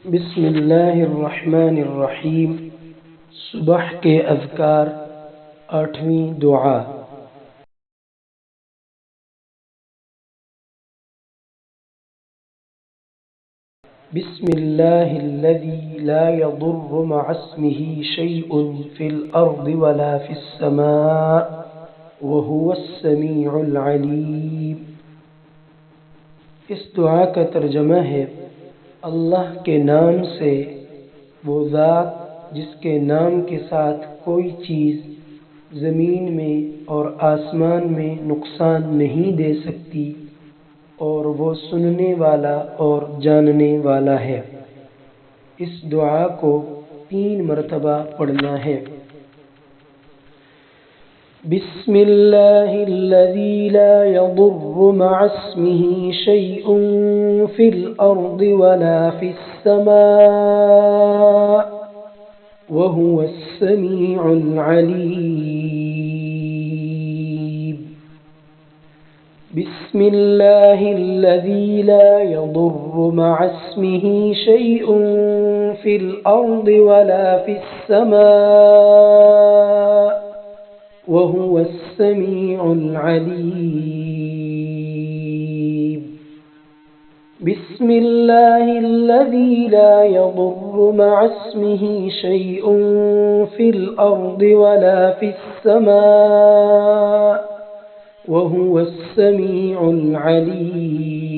بسم اللہ الرحمن الرحیم۔ صبح کے اذکار، 8ویں دعا۔ بسم اللہ الذی لا یضر مع اسمہ شیء فی الارض ولا فی السماء وہو السمیع العلیم۔ اس دعا کا ترجمہ ہے: اللہ کے نام سے، وہ ذات جس کے نام کے ساتھ کوئی چیز زمین میں اور آسمان میں نقصان نہیں دے سکتی، اور وہ سننے والا اور جاننے والا ہے۔ اس دعا کو 3 مرتبہ پڑھنا ہے۔ بسم اللہ الذی لا یضر مع اسمہ شیء فی الارض ولا فی السماء وہو السمیع العلیم۔ بسم اللہ الذی لا یضر مع اسمہ شیء فی الارض ولا فی السماء وہو السمیع العلیم۔ بسم اللہ الذی لا یضر مع اسمہ شیء فی الارض ولا فی السماء وہو السمیع العلیم۔